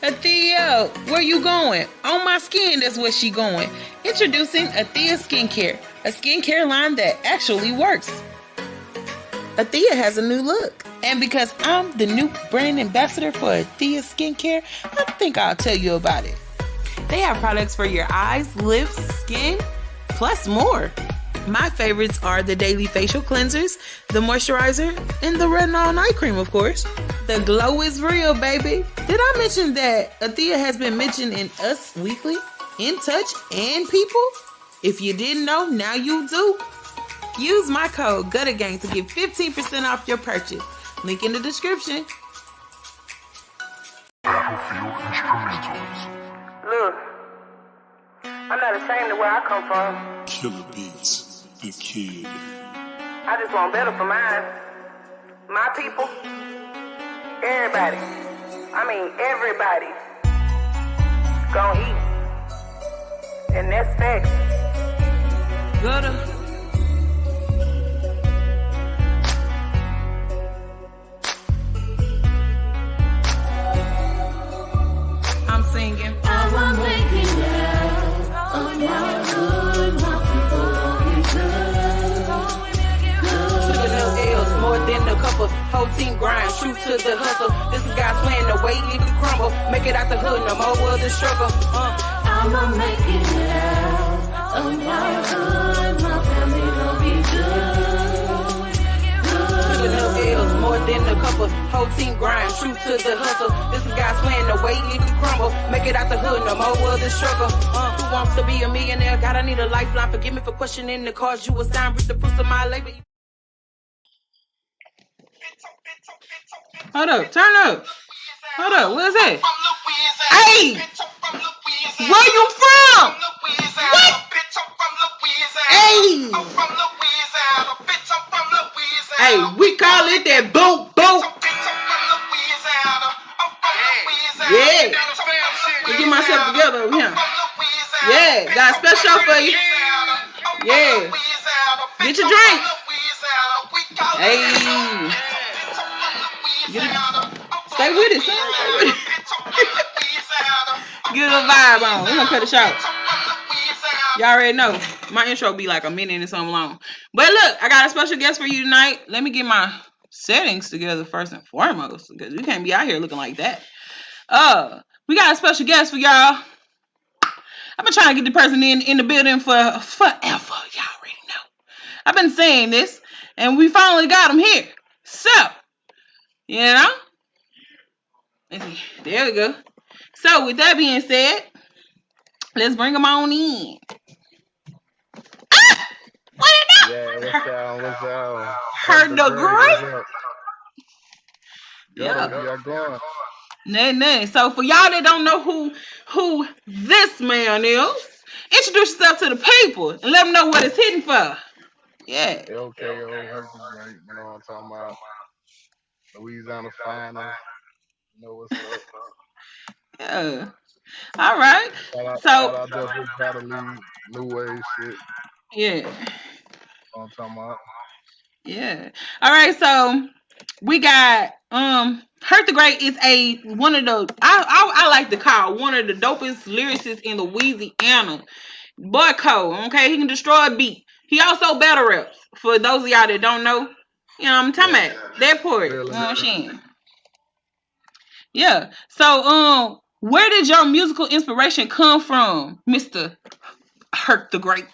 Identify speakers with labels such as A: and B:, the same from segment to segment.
A: Athea, where you going? On my skin, that's where she going. Introducing Athea Skincare, a skincare line that actually works. Athea has a new look. And because I'm the new brand ambassador for Athea Skincare, I think I'll tell you about it. They have products for your eyes, lips, skin, plus more. My favorites are the daily facial cleansers, the moisturizer, and the retinol night cream, of course. The glow is real, baby. Did I mention that Athea has been mentioned in Us Weekly, In Touch, and People? If you didn't know, now you do. Use my code GUTTERGANG to get 15% off your purchase. Link in the description.
B: Battlefield Instrumentals.
C: Look, I'm not ashamed of where I come from.
B: Killer Beats, the kid.
C: I just want better for mine. My people. Everybody. I mean, everybody. Gonna eat. And that's facts.
A: Gutter. I'm singing.
D: I want making love on my hood, my people gon' get good.
A: To the no L's, more than a couple. Whole team grind, true to the hustle. This is God's plan, the way it can crumble. Make it out the hood, no more of the struggle.
D: I'ma make it loud on my hood, my family gon' be good.
A: To the no L's, more than a couple. Whole team grind, true to the hustle. This is God's plan, the way it can crumble. Make it out the hood, no more of the struggle. Who wants to be a millionaire? God, I need a lifeline. Forgive me for questioning the cause you assigned. Reap the fruits of my labor. Hold up, turn up. Hold up, what is that? Hey! Where you from? What? Hey! Hey, we call it that boot boot. Yeah. Let me get myself together over here. Yeah, got a special show for you. Yeah. Get your drink. Hey. Get it. Stay with it, son. Stay with it. Get a vibe on. We're gonna cut it short. Y'all already know. My intro be like a minute and something long. But look, I got a special guest for you tonight. Let me get my settings together first and foremost, because we can't be out here looking like that. We got a special guest for y'all. I've been trying to get the person in the building for forever. Y'all already know. I've been saying this, and we finally got him here. So, you know, let's see. There we go. So, with that being said, let's bring him on in. Ah! What it
E: Yeah, what's down? What's down?
A: Heard the great.
E: Yeah, y'all going.
A: Nothing. So for y'all that don't know who this man is, introduce yourself to the people and let them know what it's hitting for. Yeah.
E: Okay, heard the great. You know what I'm talking about? Louisiana finest. You know what's up?
A: Yeah. All right.
E: Shout out Devil's Battle League, New Wave shit.
A: Yeah.
E: You know what I'm talking about?
A: Yeah. All right. So we got Hurt the Great is one of the I like to call one of the dopest lyricists in Louisiana. Boy code, okay? He can destroy a beat. He also battle raps. For those of y'all that don't know, you know what I'm talking about. That part. You know what I'm saying? Yeah. So where did your musical inspiration come from, Mr. Hurt the Great?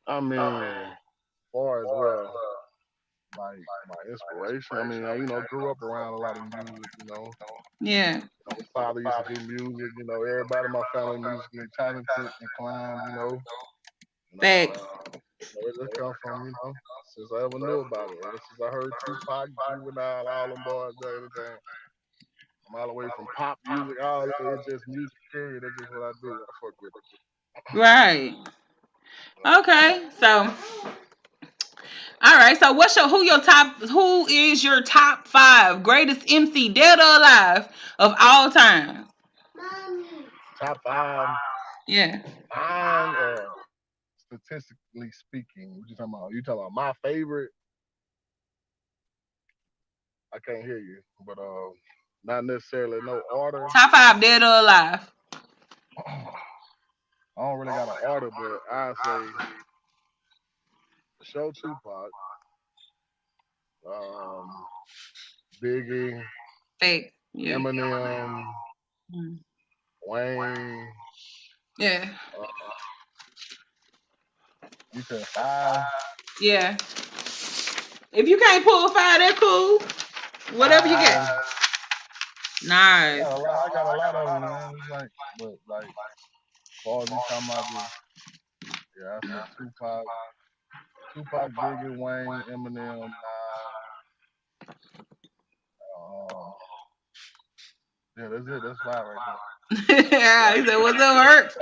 E: I mean, as far as like my inspiration. I mean, you know, grew up around a lot of music, you know.
A: Yeah.
E: My father used to do music, you know, everybody in my family musically talented, inclined, you know.
A: Facts.
E: Where it just come from, you know, since I ever knew about it. Ever since I heard Tupac, Juvenile, all them boys, everything. I'm all the way from pop music, all that. It's just music, period. That's just what I do. I fuck with it.
A: Right. Okay. So all right. So who is your top 5 greatest MC dead or alive of all time?
E: Top 5.
A: Yeah.
E: Mine, statistically speaking, what you talking about? You talking about my favorite? I can't hear you, but not necessarily no order.
A: Top 5 dead or alive.
E: I don't really got an order, but I say show Tupac, um, Biggie,
A: Fake. Yeah.
E: Eminem,
A: Mm.
E: Wayne.
A: Yeah.
E: You said 5.
A: Yeah. If you can't pull 5, that's cool. Whatever you get.
E: 5.
A: Nice.
E: I got a lot of them, man. It's like, but like, as far as you talking about just, yeah, I say Tupac, Biggie, Wayne, Eminem, yeah, that's it. That's 5 right there.
A: Yeah, he said, "What's up, Hurt?"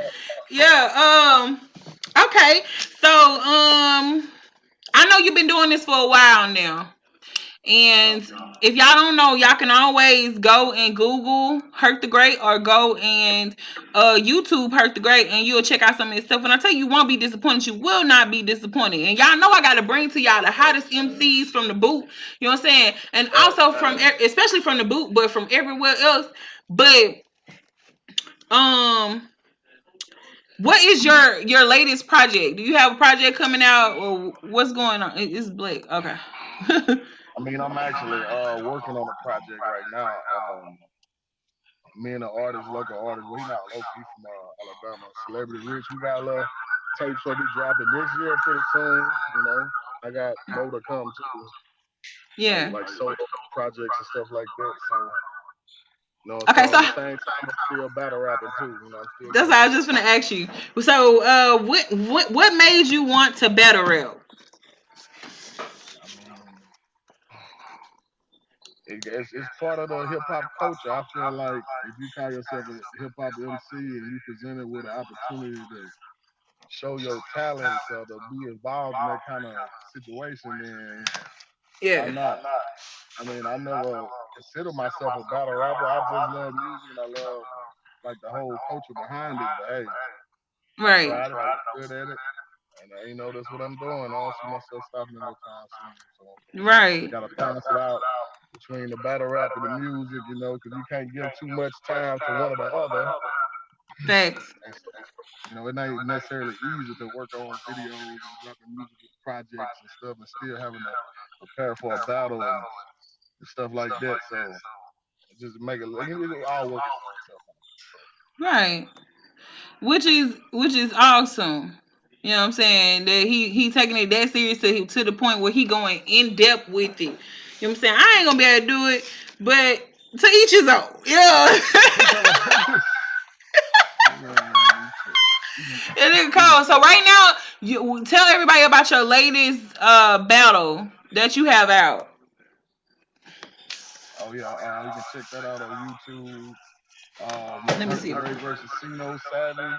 A: Yeah. Okay. So, I know you've been doing this for a while now. And if y'all don't know, y'all can always go and Google Hurt the Great or go and YouTube Hurt the Great, and you'll check out some of his stuff. And I tell you, you won't be disappointed. You will not be disappointed. And y'all know I got to bring to y'all the hottest MCs from the boot. You know what I'm saying? And also from, especially from the boot, but from everywhere else. But what is your latest project? Do you have a project coming out, or what's going on? It's Blake. Okay.
E: I mean, I'm actually working on a project right now. Me and the artist, local artist, well, he not local, he from Alabama, Celebrity Rich. We got a little tapes gonna be dropping this year pretty soon. You know, I got more to come too,
A: Yeah.
E: like solo projects and stuff like that. So, you know,
A: Okay,
E: so
A: so
E: at the same time, I'm still battle rapping too. You know, I'm still
A: that's
E: getting
A: what I
E: it.
A: was just gonna ask you. So, what made you want to battle rap?
E: I mean, it's part of the hip hop culture. I feel like if you call yourself a hip hop MC and you presented with an opportunity to show your talents or to be involved in that kind of situation, then why
A: Yeah.
E: not? I mean, I never consider myself a battle rapper. I just love music and I love like the whole culture behind it. But hey, I
A: Right.
E: tried it. I was good at it, and that's what I'm doing. I don't see myself stopping it no time soon. So I
A: Right.
E: gotta balance it out between the battle rap and the music, because you can't give too much time to one or the other.
A: Facts.
E: And so, it ain't necessarily easy to work on videos and dropping music projects and stuff and still having to prepare for a battle and stuff like that. So just make it all work its own self out.
A: Right. Which is awesome. You know what I'm saying? That he taking it that serious to the point where he going in depth with it. You know what I'm saying? I ain't gonna be able to do it, but to each his own. Yeah. It is cold. So right now, you tell everybody about your latest battle that you have out.
E: Oh yeah, you can check that out on YouTube.
A: Let me
E: Hurt
A: see.
E: the Great versus Sino Savvy.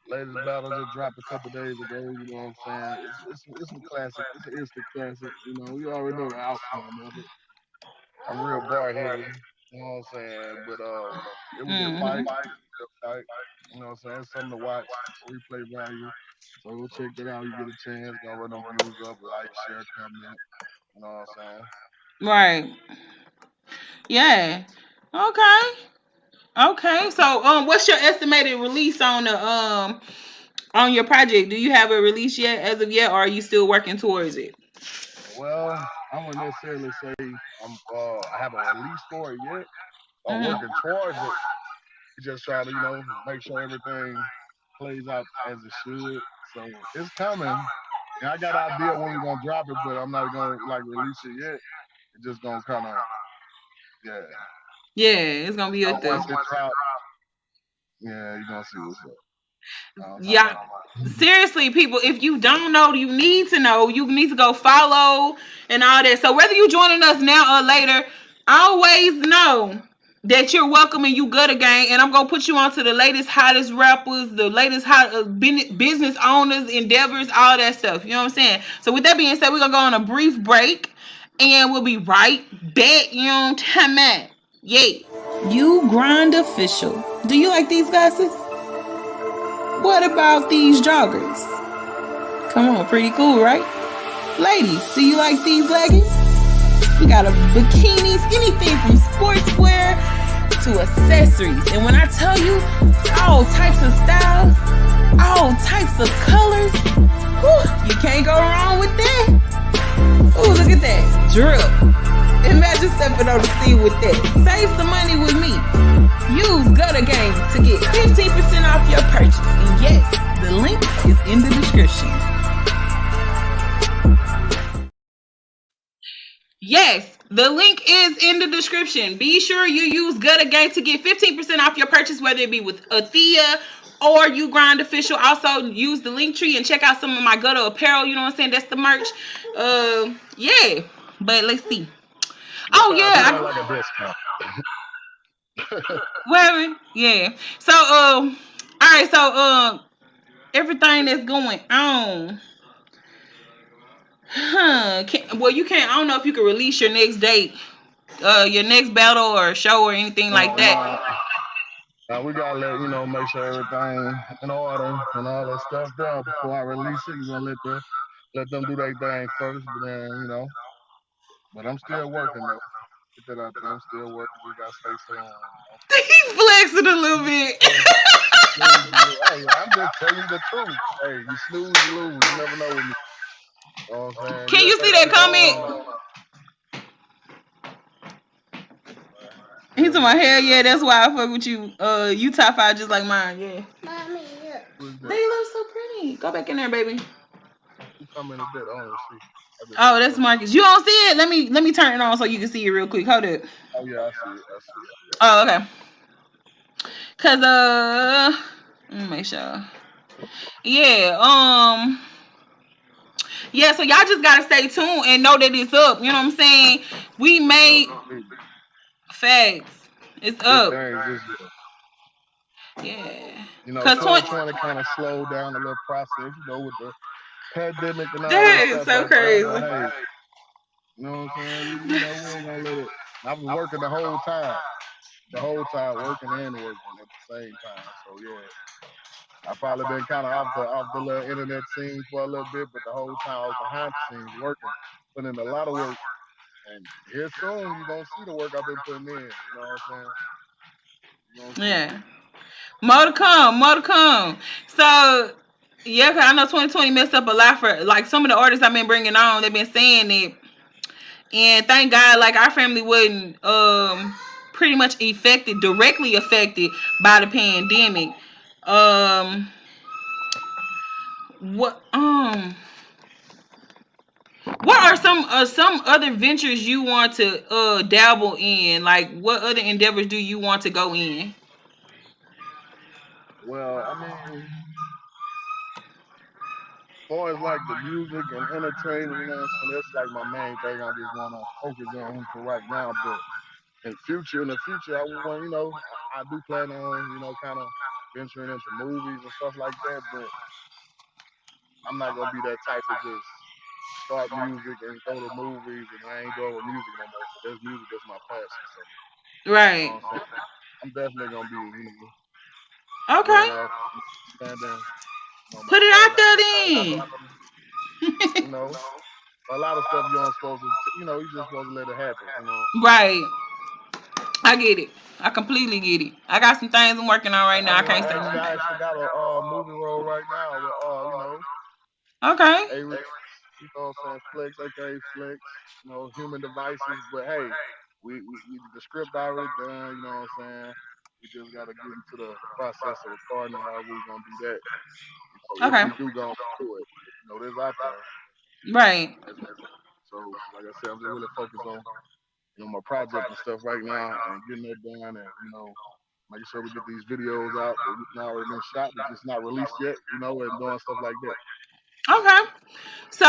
E: Latest battle just dropped a couple days ago. You know what I'm saying? It's some classic. It's an instant classic. We already know the outcome of it. I'm real bar heavy. You know what I'm saying? But it was a fight.
A: Mm-hmm.
E: Good fight. You know what I'm saying? It's something to watch. Replay value. So go check that out. You get a chance. Go run them views up. Like, share, comment. You know what I'm saying?
A: Right. Yeah. Okay. Okay. So what's your estimated release on your project? Do you have a release yet as of yet, or are you still working towards it?
E: Well, I wouldn't necessarily say I have a release for it yet. I'm
A: Mm-hmm.
E: working towards it. Just trying to, make sure everything plays out as it should. So it's coming. And I got an idea when we're gonna drop it, but I'm not gonna like release it yet. It's just gonna kind of, yeah.
A: Yeah, it's gonna be up
E: So
A: there.
E: once it drops, yeah, you're gonna see what's up. I'm talking
A: Yeah.
E: about.
A: Seriously, people, if you don't know, you need to know. You need to go follow and all that. So whether you're joining us now or later, always know that you're welcome and you good again. And I'm gonna put you on to the latest, hottest rappers, the latest hot business owners, endeavors, all that stuff. You know what I'm saying? So with that being said, we're gonna go on a brief break, and we'll be right back. You know what I'm talking about? Yeah. You grind official. Do you like these glasses? What about these joggers? Come on, pretty cool, right? Ladies, do you like these leggings? We got a bikinis, anything from sportswear to accessories. And when I tell you, all types of styles, all types of colors, whew, you can't go wrong with that. Ooh, look at that. Drip. Imagine stepping on the scene with that. Save some money with me. Use Gutter Game to get 15% off your purchase. And yes, the link is in the description. Yes, the link is in the description. Be sure you use Gutter Game to get 15% off your purchase, whether it be with Athea or you Grind Official. Also, use the link tree and check out some of my Gutter apparel. You know what I'm saying? That's the merch. Yeah. But let's see.
E: But
A: Oh
E: Charles, it ain't like a
A: yeah.
E: discount.
A: Well, yeah. So all right. So everything that's going on. Well, you can't. I don't know if you can release your next date, your next battle or show or anything like that.
E: Nah, now we gotta let make sure everything in order and all that stuff there before I release it. We're gonna let them do their thing first, but then but I'm still working though. Get that out there. I'm still working. Just gotta stay strong.
A: He flexing a little bit.
E: Hey, snooze, you lose. Hey, I'm just telling you the truth. Hey, you snooze, you lose. You never know with me. You know what I'm saying?
A: Can
E: Just
A: you
E: stay
A: see that
E: focused
A: comment?
E: on.
A: He's
E: Hell
A: talking about
E: yeah.
A: hell yeah. That's why I fuck with you. You top 5 just like mine. Yeah.
E: Who is
A: They
E: that?
A: look so pretty. Go back in there, baby.
E: Who commented that? I don't even see. I just see
A: Oh, that's
E: Chris.
A: Marcus. You don't see it? Let me turn it on so you can see it real quick. Hold up.
E: Oh yeah, I see it. I see it.
A: Oh, okay. Cause let me make sure. Yeah. Yeah. So y'all just gotta stay tuned and know that it's up. You know what I'm saying? We
E: It's up.
A: made
E: Big,
A: facts. It's
E: big
A: up.
E: things this year.
A: Yeah. Cause
E: 2020 kind of slowed down a little process, with the pandemic and all that
A: that is
E: stuff
A: so
E: like that. But
A: crazy.
E: hey, you know what I'm saying? We ain't gonna let it. I was working the whole time working and working at the same time. So yeah, I probably been kind of off the little internet scene for a little bit, but the whole time I was behind the scenes working, putting in a lot of work. And here soon you're gonna see the work I've been putting in. You know what I'm saying? You're gonna see.
A: Yeah. More to come. More to come. So yeah, cause I know 2020 messed up a lot for like some of the artists I've been bringing on. They've been saying it, and thank God, like our family wasn't pretty much directly affected by the pandemic. Um, what what are some other ventures you want to dabble in? Like, what other endeavors do you want to go in?
E: Well, I mean, far as like the music and entertainment, that's like my main thing. I just want to focus on for right now. But in the future, I want, I do plan on, kind of venturing into movies and stuff like that. But I'm not gonna be that type to just start music and go to movies and I ain't doing with music no more. Cause that's music, that's my passion. So you know
A: Right.
E: what I'm saying. I'm definitely gonna be,
A: Okay.
E: going off, expanding, my
A: Put it out
E: talent.
A: there then.
E: You know, a lot of stuff you aren't supposed to, you just supposed to let it happen.
A: Right. I get it. I completely get it. I got some things I'm working on right
E: I
A: now. I
E: mean,
A: can't say
E: I
A: nothing.
E: actually got a movie role right now with
A: Okay.
E: a Flex, aka Flex, human devices. But hey, we the script already done. You know what I'm saying? We just got to get into the process of recording and how we're gonna do that. If
A: Okay.
E: we do go do it, there's out there.
A: Right.
E: So like I said, I'm just really focused on my project and stuff right now and getting that done and making sure we get these videos out that we already been shot but just not released yet, and doing stuff like that.
A: Okay. So,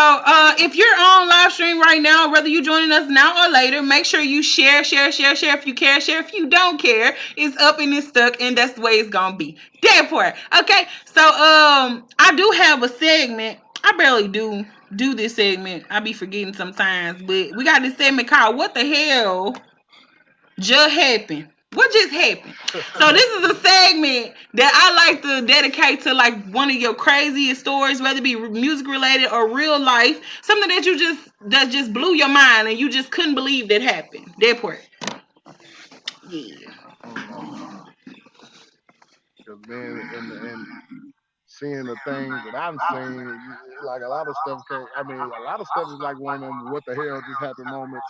A: if you're on live stream right now, whether you're joining us now or later, make sure you share if you care, share if you don't care. It's up and it's stuck, and that's the way it's gonna be. That part. Okay. So, I do have a segment. I barely do this segment. I be forgetting sometimes, but we got this segment called "What the Hell Just Happened." What just happened? So this is a segment that I like to dedicate to like one of your craziest stories, whether it be music related or real life, something that just blew your mind and you just couldn't believe that happened. That part. Yeah.
E: Because then and seeing the things that I've seen, like a lot of stuff can't. I mean, a lot of stuff is like one of them "what the hell just happened" moments.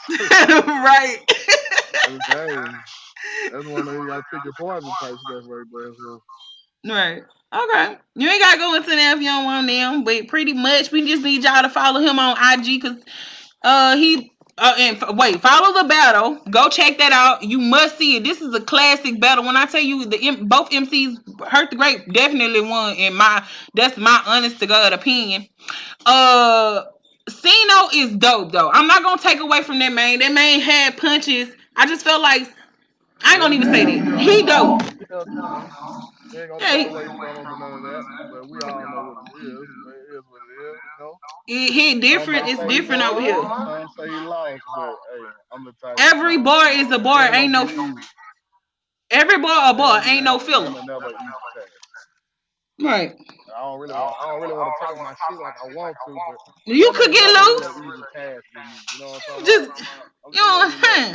A: Right.
E: And hey, that's one that you gotta pick your poison type stuff right there. So
A: Right. Okay. You ain't gotta go into them if you don't want them, but pretty much we just need y'all to follow him on IG because he wait, follow the battle. Go check that out. You must see it. This is a classic battle. When I tell you both MCs, Hurt the Grape definitely won. In that's my honest to God opinion. Uh, Sino is dope though. I'm not gonna take away from that man. That man had punches. I just felt like I ain't
E: yeah,
A: gonna
E: he
A: even say
E: held his
A: that. He
E: own.
A: dope.
E: He held his own. We ain't gonna
A: Yeah,
E: take away from him or none of that. But we all know what it is. But it is what it is. You know.
A: it hit
E: Some
A: different.
E: may
A: It's
E: say he
A: different over here.
E: won. Some say he lost. But hey, I'm the type.
A: Every bar is a
E: It
A: bar.
E: ain't gonna
A: Ain't
E: be
A: no
E: easy.
A: every bar a bar. Ain't no
E: It
A: filler.
E: ain't never an easy task.
A: Right.
E: I don't really want to talk my shit like I want to, but
A: You
E: it
A: could
E: ain't
A: get
E: never really
A: loose.
E: an easy task with me. You know what I'm talking about?
A: Just
E: I'm
A: you
E: just
A: know,
E: letting you know.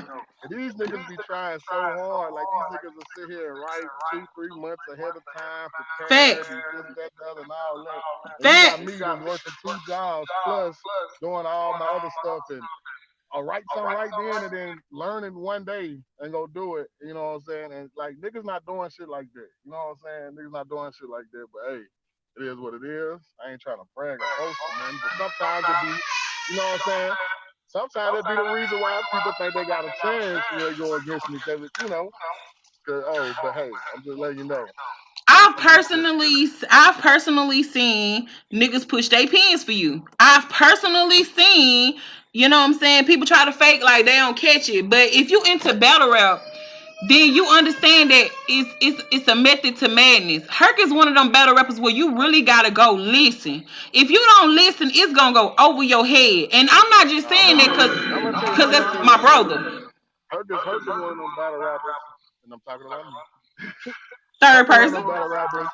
E: And these niggas be trying so hard. Like these niggas will sit here and write 2, 3 months ahead of time, prepared
A: facts,
E: and this, that, the other, and all that. And you got
A: facts.
E: me that's working 2 jobs plus doing all my other stuff and I'll write something right then and then learn it one day and go do it. You know what I'm saying? And like niggas not doing shit like that. You know what I'm saying? Niggas not doing shit like that. But hey, it is what it is. I ain't trying to brag or boast or nothing. But sometimes it be, you know what I'm saying? Sometimes it be the reason why people think they got a chance when they go against me. Cause you know, but hey, I'm just letting you know. I'm just
A: I've personally seen niggas push their pins for you. I've personally seen, you know what I'm saying, people try to fake like they don't catch it. But if you into battle rap, then you understand that it's a method to madness. Herc is one of them battle rappers where you really gotta go listen. If you don't listen, it's gonna go over your head. And I'm not just
E: I'm
A: saying
E: gonna
A: that
E: tell you.
A: cause
E: I'm gonna
A: that's
E: tell
A: my
E: you straight.
A: brother.
E: Herc is one of them battle rappers, and I'm talking about me.
A: Third
E: Herc is one of
A: person.
E: them battle rappers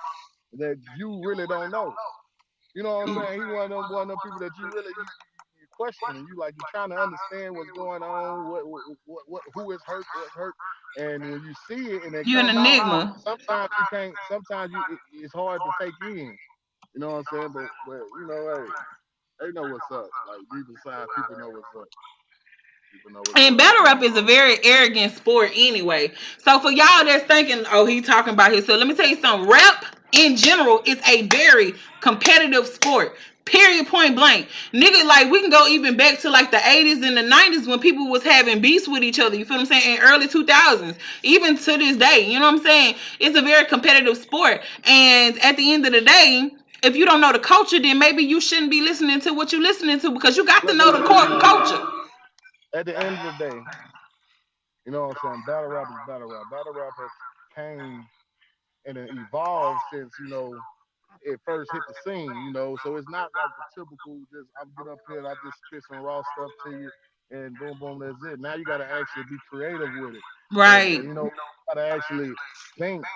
E: that you really don't know. You know what I'm saying? He one of them people that you really you questioning. You like you trying to understand what's going on, what who is hurt, what's hurt, and when you see it and it
A: You an
E: come out,
A: enigma.
E: sometimes you can't. Sometimes it's hard to take in. You know what I'm saying? But you know, hey, they know what's up. Like deep inside, people know what's up. People know what's
A: And
E: up.
A: battle rap is a very arrogant sport anyway. So for y'all that's thinking, oh, he talking about himself, let me tell you something. Rap in general is a very competitive sport. Period. Point blank. Nigga, like we can go even back to like the 80s and the 90s when people was having beefs with each other. You feel what I'm saying? In early 2000s. Even to this day. You know what I'm saying? It's a very competitive sport. And at the end of the day, if you don't know the culture, then maybe you shouldn't be listening to what you're listening to because you got to
E: Look,
A: know
E: look,
A: the
E: look, look,
A: core
E: look.
A: culture.
E: At the end of the day, you know what I'm saying? Battle rap is battle rap. Battle rap has came and it evolved since it first hit the scene, so it's not like the typical just I'm get up here and I just spit some raw stuff to you and boom boom that's it. Now you gotta actually be creative with it. And
A: Right.
E: you gotta actually think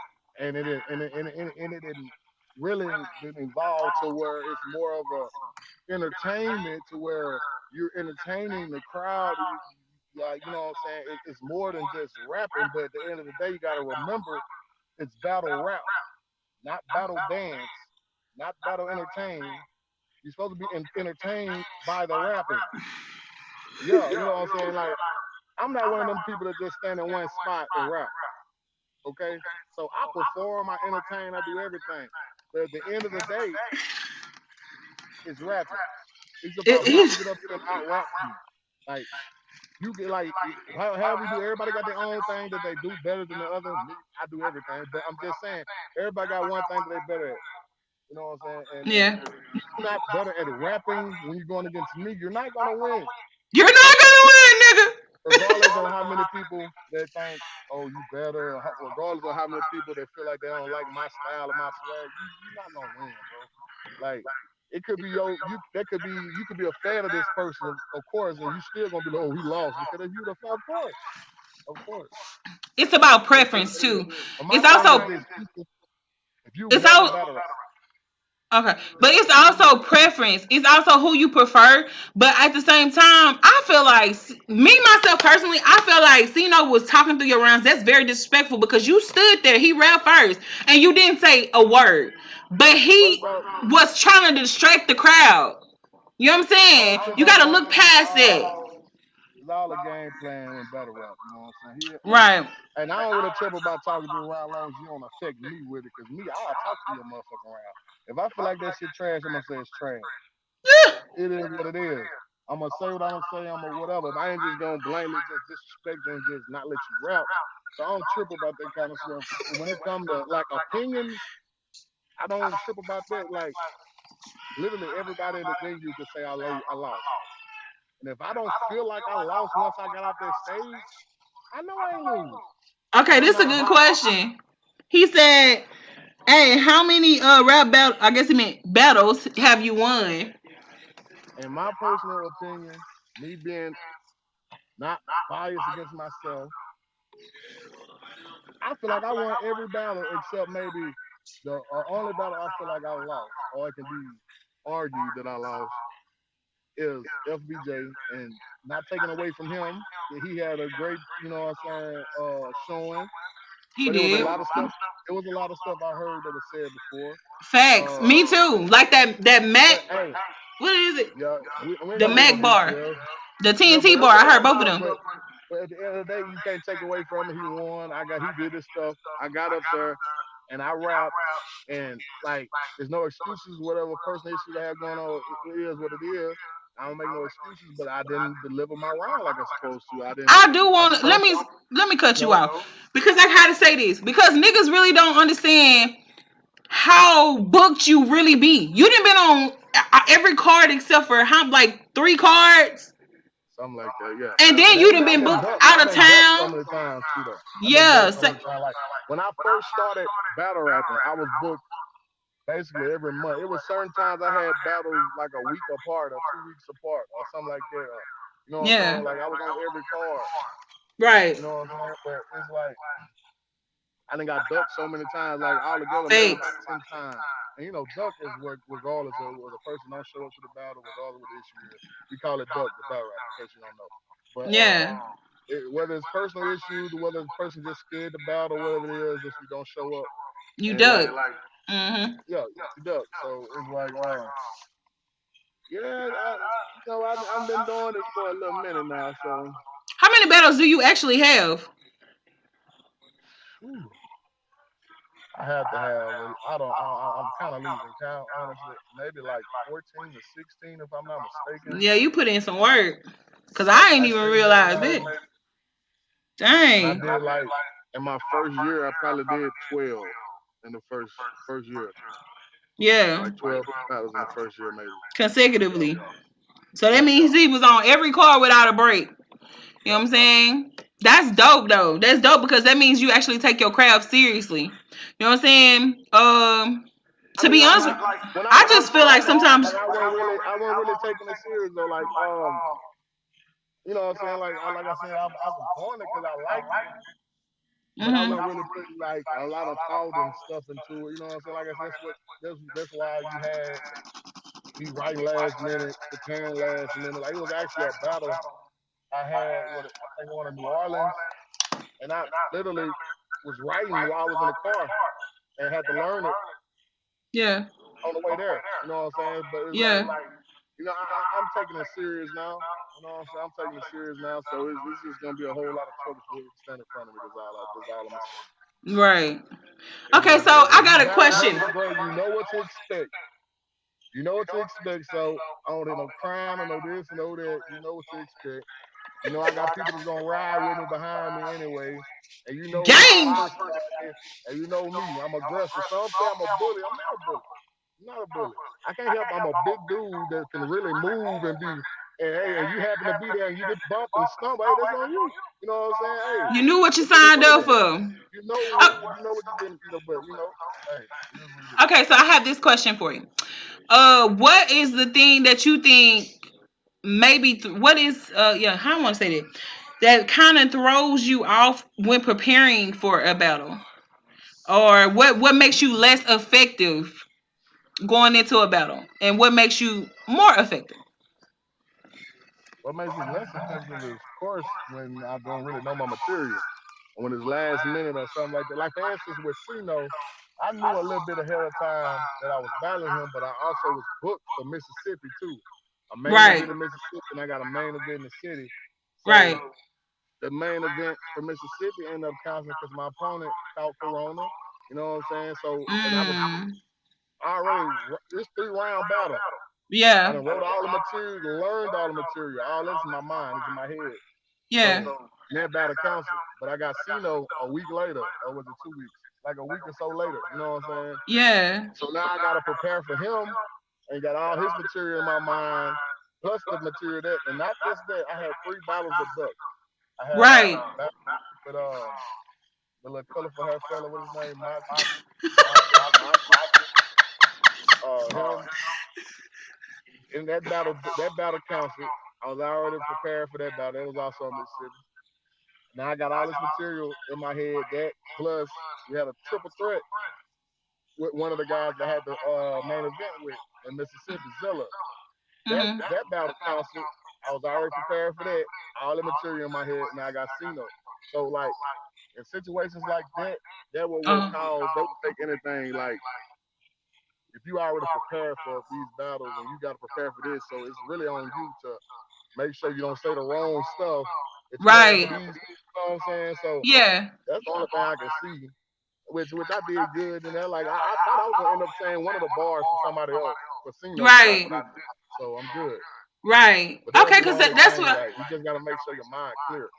E: and it didn't really didn't evolve to where it's more of a entertainment to where you're entertaining the crowd. Like, you know what I'm saying? It's more than just rapping, but at the end of the day, you got to remember it's battle rap, not battle dance, not battle entertain. You're supposed to be entertained by the rapping. Yeah, you know what I'm saying? Like, I'm not one of them people that just stand in one spot and rap. Okay, so I perform, I entertain, I do everything. But at the end of the day, it's rapping. It's about who can
A: It,
E: get up here and out rap me. Like you get like how we do. Everybody got their own thing that they do better than the other. Me, I do everything, but I'm just saying everybody got one thing that they better at. You know what I'm saying? And
A: yeah.
E: if you're not better at rapping when you're going against me, you're not gonna win.
A: You're not gonna win, nigga.
E: Regardless of how many people that think, oh, you better, regardless of how many people that feel like they don't like my style or my swag, you're not gonna win, bro. Like it could be you could be a fan of this person, of course, and you still gonna be like, oh, he lost because if you the fan, of course.
A: It's about
E: It is
A: preference
E: what it is.
A: too.
E: But my
A: It's
E: thing is
A: also
E: this: if you've
A: it's
E: never
A: all
E: battle rap,
A: Okay, but it's also preference. It's also who you prefer. But at the same time, I feel like me myself personally, I feel like Cino was talking through your rounds. That's very disrespectful because you stood there. He ran first, and you didn't say a word. But
E: What
A: he
E: about
A: was trying to distract the crowd. You know what I'm
E: I
A: saying?
E: don't trip
A: You
E: off
A: got to
E: that
A: look
E: because it's
A: past
E: all
A: it.
E: a game plan in battle rap. You know what I'm saying?
A: Right.
E: And I don't really trip about talking to around long as you don't affect me with it. Cause me, I'll talk to your motherfucking around. If I feel like that shit trash, I'm gonna say it's trash. It is what it is. I'm gonna say what I'm gonna say. I'm gonna whatever. But I ain't just gonna blindly just disrespect you and just not let you rap. So I don't trip about that kind of stuff. When it comes to like opinions, I don't trip about that. Like literally everybody in the venue could say I lost. And if I don't feel like I lost once I got off that stage, I know I ain't lose. Cause
A: Okay,
E: I'm
A: this is a
E: not
A: good
E: biased.
A: question. He said, "Hey, how many rap battle? I guess he meant battles have you won?"
E: In my personal opinion, me being not biased against myself, I feel like I won every battle except maybe the only battle I feel like I lost, or it can be argued that I lost, is FBJ, and not taking away from him. He had a great, you know what I'm saying, showing,
A: He
E: but it was a
A: did.
E: lot of stuff. It was a lot of stuff I heard that was said before.
A: Facts.
E: Uh,
A: Me too. Like that Mac.
E: but hey,
A: What is it?
E: yeah, we ain't
A: The
E: gonna get no
A: Mac bar.
E: details.
A: The
E: Yeah,
A: TNT bar. I heard both of them.
E: but at the end of the day, you can't take away from it. He won. He did his stuff. I got up there and I rapped, and like there's no excuses. Whatever personal issues I have going on, it is what it is. I don't make no excuses, but I didn't deliver my round like I supposed to. I didn't.
A: I do
E: I
A: want to
E: stumped.
A: let me cut you
E: No,
A: off because I had to say this because niggas really don't understand how booked you really be. You didn't been on every card except for how like 3 cards,
E: something like that. Yeah.
A: and
E: And
A: then you done
E: I've
A: been
E: been
A: booked
E: ducked.
A: out
E: I've
A: of
E: been ducked
A: town.
E: some of the times too, though. I've been
A: Yeah,
E: ducked some
A: so,
E: of the time. Like when I first started battle rapping, I was booked basically every month. It was certain times I had battles like a week apart or 2 weeks apart or something like that. Or, you know what I'm
A: yeah,
E: saying? Like I was on every card.
A: right.
E: You know what I'm saying? But it's like I done got ducked so many times, like all together, maybe
A: Fakes.
E: about 10 times. And duck is what regardless of whether the person don't show up to the battle, regardless of what the issue is. We call it duck, the battle rap, in case you don't know. But
A: Yeah,
E: whether it's personal issues or whether the person just scared to battle, whatever it is, if you don't show up.
A: you
E: And like,
A: dug. Mm-hmm.
E: yeah, you duck. So it's like, yeah, I've been doing this for a little minute now, so
A: How many battles do you actually have?
E: whew, I had to have. I don't. I'm kind of losing count, honestly. Maybe like 14 to 16, if I'm not mistaken.
A: Yeah, you put in some work because
E: I,
A: I ain't
E: I
A: even
E: say maybe
A: realized it.
E: maybe, and I
A: Dang.
E: did like in my first year, I probably did 12 in the first year,
A: Yeah,
E: like 12 battles in the first year, maybe. Yeah,
A: consecutively. So that
E: yeah,
A: means he was on every card without a break. You know
E: yeah.
A: what I'm saying? That's dope though. That's dope because that means you actually take your craft seriously. You know what I'm saying?
E: I
A: To
E: mean,
A: be honest,
E: like when I
A: I
E: first
A: just feel like
E: started,
A: sometimes.
E: like I wasn't really taking it serious though. Like you know what I'm saying? Like I said, I was doing it because I liked it, but I
A: Mhm.
E: wasn't really putting like a lot of thought and stuff into it. You know what I'm saying? Like I said, that's why you had me writing last minute, preparing last minute. Like it was actually a battle I had with I think one in New Orleans, and I literally was writing while I was in the car and had to learn it
A: Yeah.
E: on the way there. You know what I'm saying? But it's like
A: Yeah.
E: I'm taking it serious now. You know what I'm saying? I'm taking it serious now. So it's just gonna be a whole lot of trouble for whoever stand in front of me. That's all I'm gonna say.
A: Right.
E: It
A: Okay,
E: is
A: so
E: what it
A: I
E: is. You
A: got a
E: battle
A: question.
E: rap, bro. You know what to expect. You know what to expect. So I don't hear no crying or no this and no that. You know what to expect. I got people that's gonna ride with me behind me anyway. And you know my
A: Gang.
E: personality, and you know me. I'm aggressive. Some say I'm a bully. I'm not a bully. I'm not a bully. I can't help. I'm a big dude that can really move and be. And hey, and you happen to be there and you get bumped and stumble. Hey, that's on you. You know what I'm saying? Hey,
A: You knew what you
E: it is
A: signed
E: what it
A: up
E: is.
A: for.
E: You know what you've been. But hey, it is what it is.
A: Okay, so I have this question for you. What is the thing that you think maybe what is yeah, how I want to say that kind of throws you off when preparing for a battle, or what makes you less effective going into a battle, and what makes you more effective?
E: What makes me less effective is, of course, when I don't really know my material. When it's last minute or something like that. Like, for instance, with Cino, I knew a little bit ahead of time that I was battling him, but I also was booked for Mississippi too. A main
A: Right,
E: event in Mississippi, and I got a main event in the city.
A: right.
E: So the main event for Mississippi ended up canceling because my opponent caught Corona. You know what I'm saying? So, and I was
A: Mm,
E: already, this 3 round battle. I
A: yeah,
E: done wrote all the material, learned all the material. All that's in my mind, it's in my head.
A: yeah,
E: So that battle canceled. But I got Cino a week later, or was it 2 weeks? Like a week or so later. You know what I'm saying?
A: yeah.
E: So now I gotta prepare for him and got all his material in my mind, plus the material that, and not just that. I had 3 battles of Duck. I had
A: Right.
E: battle with the little colorful hair fella, what his name, Monty, him. And that battle canceled. I was already prepared for that battle. It was also in Mississippi. Now I got all this material in my head. That plus we had a triple threat with one of the guys that had the main event with in Mississippi, Zilla. That
A: Hmm.
E: that battle canceled. I was already prepared for that. All the material in my head. Now I got Cino. So like in situations like that, that would
A: Uh,
E: cause that would make anything like if you already prepared for these battles and you got to prepare for this. So it's really on you to make sure you don't say the wrong stuff that you had for
A: right.
E: these. You know what I'm saying? So
A: Yeah.
E: that's the only thing I can see. Which I did good, and that like I thought I was gonna end up saying one of the bars for somebody else for Cino, but I
A: Right.
E: didn't. So I'm good.
A: Right.
E: But that'll
A: Okay,
E: be the
A: because
E: only
A: that's
E: thing.
A: what
E: Like you just gotta make sure your mind clear.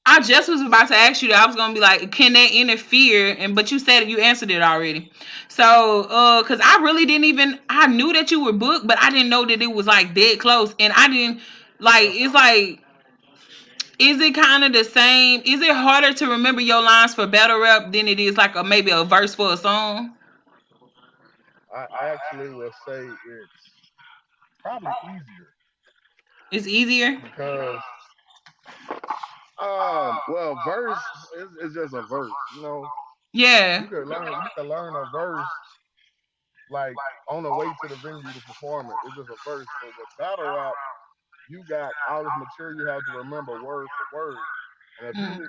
A: I just was about to ask you that. I was gonna be like, can that interfere? And but you said you answered it already. So, because I really didn't even I knew that you were booked, but I didn't know that it was like dead close. And I didn't like it's like is it kind of the same? Is it harder to remember your lines for battle rap than it is like a maybe a verse for a song?
E: I actually will say it's probably easier
A: It's easier.
E: because well verse is just a verse. You know,
A: Yeah.
E: you could learn a verse like on the way to the venue to perform it. It's just a verse. But with battle rap, you got all this material you have to remember word for word. And if
A: Mm.
E: you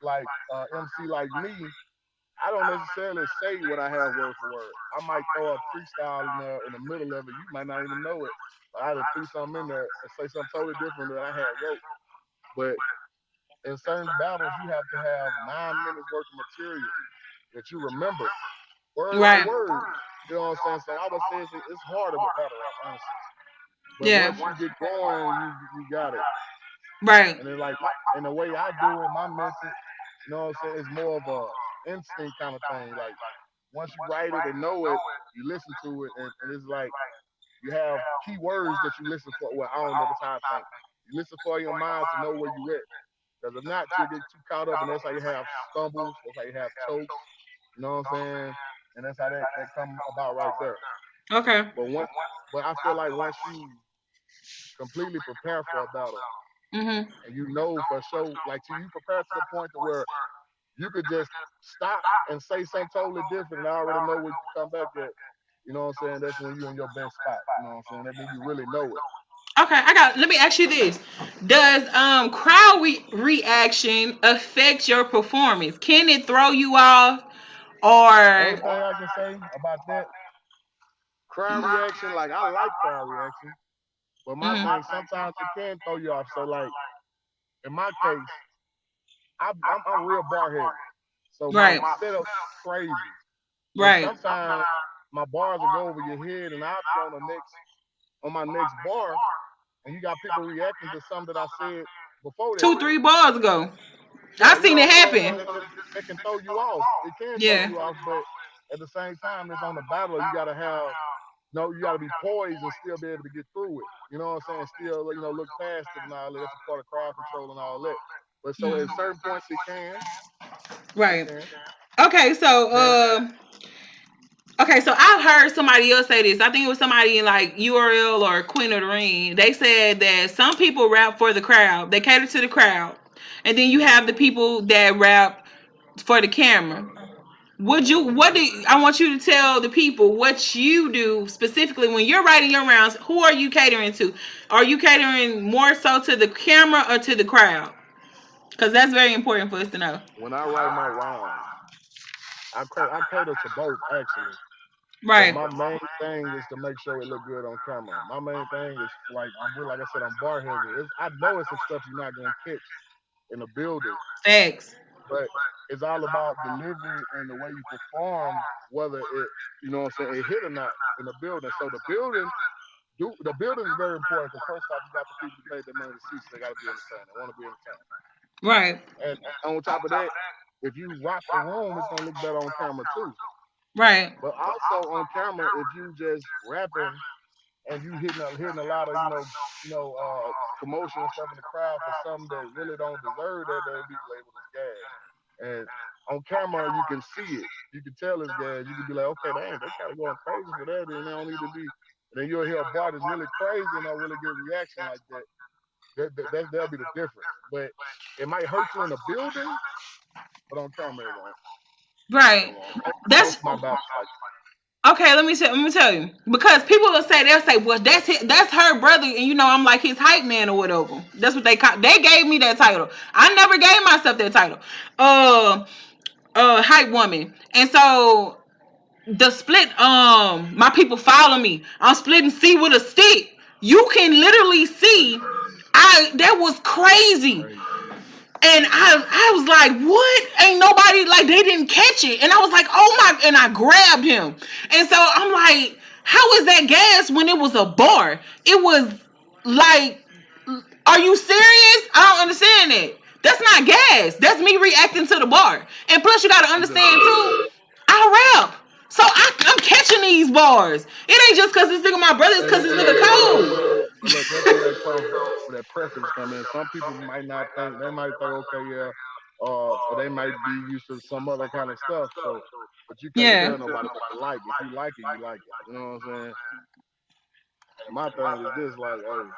E: like MC like me, I don't necessarily say what I have word for word. I might throw a freestyle in the middle of it. You might not even know it. But I just threw something in there and say something totally different that I had wrote. But in certain battles, you have to have 9 minutes worth of material that you remember word for
A: Right.
E: word. You know what I'm saying? So I would say it's harder with battle rap, honestly. But
A: Yeah.
E: once you get going, you got it.
A: Right.
E: And then like and the way I do it, my method, you know what I'm saying, it's more of a instinct kind of thing. Like once you write it and know it, you listen to it and it's like you have key words that you listen for. Well, I don't know, that's how I think. You listen for in your mind to know where you at. Because if not, you'll get too caught up and that's how you have stumbles, that's how you have chokes, you know what I'm saying? And that's how that come about right there.
A: Okay.
E: But but I feel like once you completely prepare for a battle
A: Mhm.
E: and you know for sure, like you prepare to the point to where you could just stop and say something totally different and I already know where you come back at. You know what I'm saying? That's when you're in your best spot. You know what I'm saying? That means you really know it.
A: Okay, I got. Let me ask you this: does crowd reaction affect your performance? Can it throw you off,
E: Only
A: or
E: thing I can say about that, crowd reaction, like I like crowd reaction, but my
A: Mhm.
E: thing, sometimes it can throw you off. So like in my case, I'm real bar heavy. So my
A: Right,
E: setup crazy. So
A: right,
E: sometimes my bars will go over your head and I'll be on my next bar and you got people reacting to something that I said before that.
A: 2 3 bars ago,
E: Yeah,
A: I've
E: you
A: seen
E: know
A: it
E: what I'm saying? So
A: happen.
E: that can throw you off. It can throw
A: Yeah.
E: you off, but at the same time, it's on the battle. You gotta have no, you gotta be poised and still be able to get through it. You know what I'm saying? Still, look past it and all that. That's a part of crowd control and all that. But so
A: Mhm.
E: at certain points it
A: Right.
E: can.
A: Okay, so
E: Now,
A: okay, so I've heard somebody else say this. I think it was somebody in like URL or Queen of the Ring. They said that some people rap for the crowd. They cater to the crowd. And then you
E: mhm.
A: have the people that rap for the camera. I want you to tell the people what you do specifically when you're writing your rounds. Who are you catering to? Are you catering more so to the camera or to the crowd? Because that's very important for us to know.
E: When I write my rounds, I cater to both actually. But
A: Right.
E: my main thing is to make sure it look good on camera. My main thing is like I said, I'm bar heavy. I know it's some stuff you're not gonna catch in the building,
A: Facts.
E: but it's all about delivery and the way you perform, whether it, you know what I'm saying, it hit or not in the building. So the building is very important because first off, you got the people who paid their money to see, so they got to be entertained. They want to be entertained.
A: Right.
E: And on top of that, if you rock the room, it's gonna look better on camera too.
A: Right.
E: But also on camera, if you just rapping and you hitting a lot of commotion and stuff in the crowd for something that really don't deserve that, they'll be labeled as gas. And on camera, you can see it. You can tell it's gas. You can be like, okay, they kind of going crazy for that, and they don't need to be. And then you'll hear a bar that's really crazy and don't really get reaction like that. That'll be the difference. But it might hurt you in the building, but on camera it won't. It
A: Right.
E: won't.
A: That's
E: Most of my battles like
A: okay. Let me tell you because people will say well that's her brother, and I'm like his hype man or whatever. That's what they gave me that title. I never gave myself that title. Hype woman, and so the split. My people follow me. I'm splitting C with a stick. You can literally see. That was crazy.
E: crazy.
A: And I was like, what? Ain't nobody, like, they didn't catch it. And I was like, oh my, and I grabbed him. And so I'm like, how is that gas when it was a bar? It was like, are you serious? I don't understand it. That's not gas. That's me reacting to the bar. And plus, you got to
E: You just
A: understand, too, I rap. So I'm catching these bars. It ain't just because this nigga my brother, it's because this nigga cold.
E: that's where that comes where that preference come in. Some people might not think they might think, okay, yeah, or they might be used to some other kind of stuff. So, but you can't
A: Yeah.
E: tell nobody what you like. If you like it, you like it. You know what I'm saying? And my thing is this, like, hey,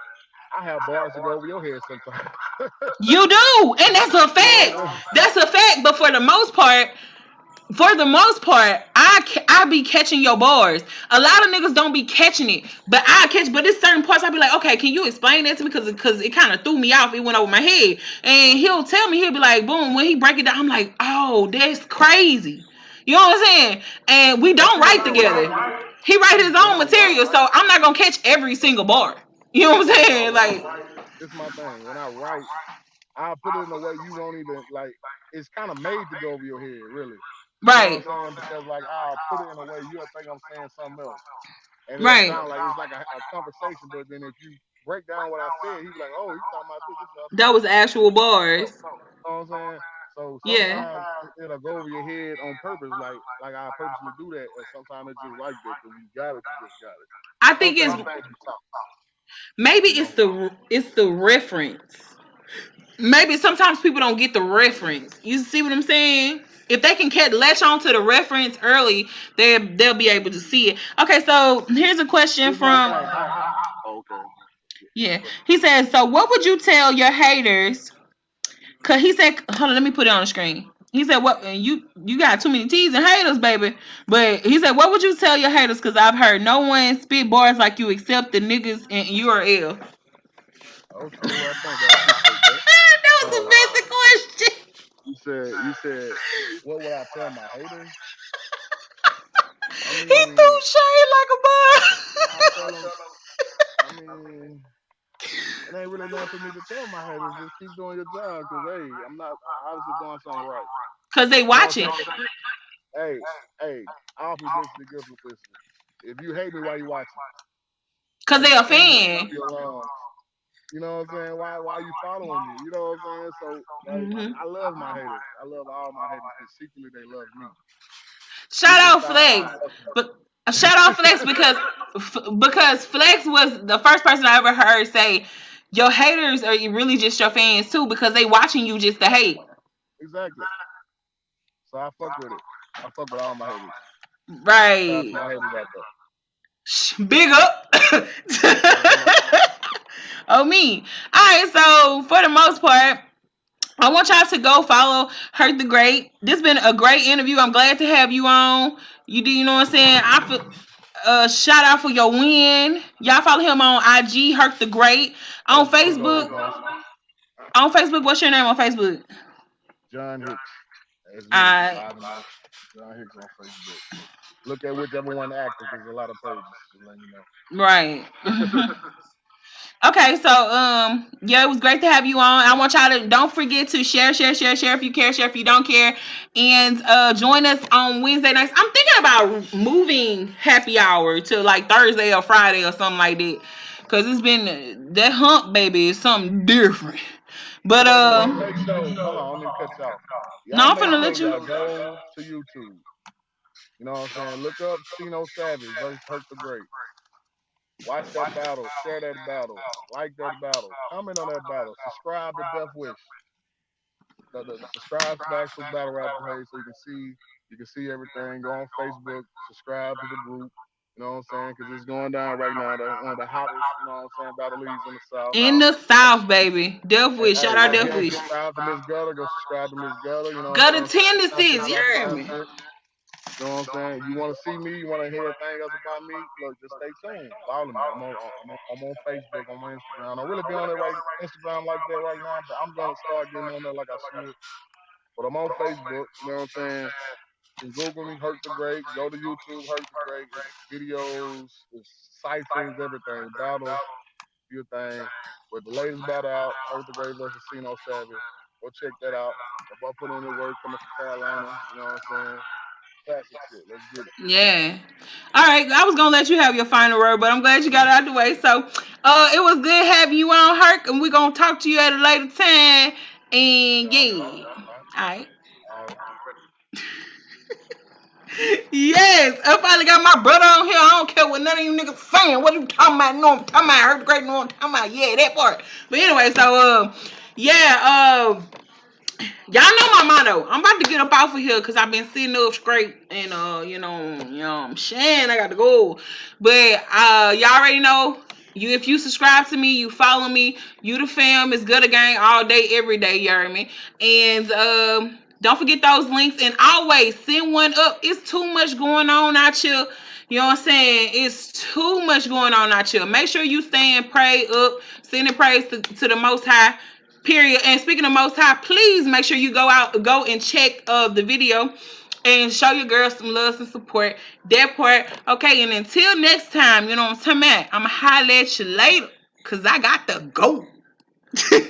E: I have bars to go over your head sometimes.
A: You do. And that's a
E: You know
A: fact.
E: what I'm saying?
A: That's a fact. But for the most part, I be catching your bars. A lot of niggas don't be catching it, but I catch. But it's certain parts I be like, okay, can you explain that to me? Because it kind of threw me off. It went over my head, and he'll tell me. He'll be like, boom. When he break it down, I'm like, oh, that's crazy. You know what I'm saying? And we
E: But
A: don't
E: see, when
A: write
E: I write,
A: together. He write his
E: when
A: own
E: I write,
A: material, so I'm not gonna catch every single bar. You know what I'm
E: when I
A: saying?
E: write,
A: Like,
E: it's my thing. When I write, I'll put it in a way you won't even like. It's kind of made to go over your head, really. You know what I'm
A: right,
E: saying? Because like I'll put it in a way you'll think I'm saying something else, and it'll
A: right.
E: sound like it's like a conversation. But then if you break down what I said, he be like, "Oh, he's talking about this. This is what I'm
A: That
E: talking
A: was
E: about."
A: actual
E: So,
A: bars.
E: you know what I'm saying? So
A: Yeah.
E: sometimes it'll go over your head on purpose, like I purposely do that, and sometimes it's just like that because you got it, you just got it.
A: I
E: Some
A: think
E: things
A: it's
E: just can't be taught,
A: maybe
E: you know.
A: it's the reference. Maybe sometimes people don't get the reference. You see what I'm saying? If they can latch on to the reference early, they'll be able to see it. Okay, so here's a question
E: Here's my
A: from
E: thing. Oh, okay.
A: yeah.
E: Question.
A: He says, so what would you tell your haters? Cause he said, hold on, let me put it on the screen. He said, "What? And you got too many T's and haters, baby." But he said, "What would you tell your haters?" Cause I've heard no one spit bars like you except the niggas in URL.
E: Okay, well, thank you. I appreciate that.
A: That was a
E: Uh,
A: basic question.
E: you said, what would I tell my haters? I
A: He threw
E: mean,
A: shade like a
E: I
A: bird.
E: tell them. I mean, it ain't really nothing for me to tell my haters. Just keep doing your job, cause hey, I obviously doing something right.
A: Cause they
E: You know what
A: watching.
E: I'm saying? Hey, hey, all publicity, good publicity. If you hate me, why you watching?
A: Cause
E: Why you
A: they a
E: screaming at the top
A: fan.
E: of your lungs? You know what I'm saying? Why you following me? You know what I'm saying? So like
A: hmm
E: I love my haters. I love all my haters because secretly they love me.
A: Shout
E: Deep
A: out
E: inside,
A: Flex,
E: I love them.
A: but shout out Flex because Flex was the first person I ever heard say your haters are really just your fans too because they watching you just to hate.
E: Exactly. So I fuck with it. I fuck with all my haters. Shout out to
A: Right.
E: my haters out there.
A: Big up.
E: Uh-huh.
A: Oh me. All right. So for the most part. I want y'all to go follow Hurt the Great. This been a great interview. I'm glad to have you on. You know what I'm saying? I feel shout out for your win. Y'all follow him on IG, Hurt the Great. On
E: There you go,
A: Facebook.
E: monster.
A: On Facebook, what's your name on Facebook?
E: John Hicks. That's me.
A: I
E: Live and direct. John Hicks on Facebook. Look at whichever one active because there's a lot of pages. Just letting you know.
A: right. Okay, so yeah, it was great to have you on. I want y'all to don't forget to share if you care, share if you don't care, and join us on Wednesday nights. I'm thinking about moving happy hour to like Thursday or Friday or something like that, cause it's been that hump baby is something different.
E: But
A: But
E: wait a minute, y'all make sure. Hold on, I don't need to cut you off.
A: no,
E: Y'all
A: I'm
E: make
A: finna
E: sure
A: let you.
E: y'all go to YouTube. You know what I'm saying? Look up Sino Savage versus Hurt the Great. Watch that battle. Share that battle. Like that battle. Comment on that battle. Subscribe to Death Wish. Subscribe to the actual battle rap page so you can see everything. Go on Facebook. Subscribe to the group. You know what I'm saying? Because it's going down right now. One of the hottest, you know what I'm saying, battle leagues in the South.
A: In the South, baby. Death Wish. Shout out
E: Hey, if
A: Death
E: you ain't
A: Wish.
E: subscribed to Miss Gutter, go subscribe to Miss Gutter. You know what
A: Go
E: I'm
A: to
E: saying? Check the content
A: tendencies, you
E: out the
A: hear me?
E: content. You know what I'm saying? You want to see me? You want to hear everything else about me? Look, just stay tuned. Follow me. I'm on Facebook. I'm on Instagram. I don't really be on there right Instagram like that right now, but I'm gonna start getting on there like I should. But I'm on Facebook. You know what I'm saying? You can Google me, Hurt the Great. Go to YouTube, Hurt the Great. It's videos, it's ciphers, everything, battles, your thing. With the latest battle out, Hurt the Great versus Sino Savage. Go check that out. My boy put in the work coming from Carolina. You know what I'm saying? Classic shit. Let's get it.
A: Yeah. All right. I was gonna let you have your final word, but I'm glad you got it out the way. So, it was good having you on, Herc, and we're gonna talk to you at a later time. And
E: Yeah,
A: yeah.
E: all right.
A: All right.
E: All right.
A: Yes, I finally got my brother on here. I don't care what none of you niggas saying. What you talking about? No, I'm talking about. Heard great. No, I'm talking about. Yeah, that part. But anyway, so yeah, y'all know my motto. I'm about to get up off of here because I've been sitting up straight and I'm saying I got to go. But y'all already know. If you subscribe to me, you follow me, you the fam is good again all day, every day, you heard me. And don't forget those links and always send one up. It's too much going on out here. You know what I'm saying? It's too much going on out here. Make sure you stay and pray up, sending praise to the Most High. Period. And speaking of Most High, please make sure you go and check the video and show your girls some love and support. That part. Okay, and until next time, you know what I'm talking about? I'ma holler at you later. Cause I got to go.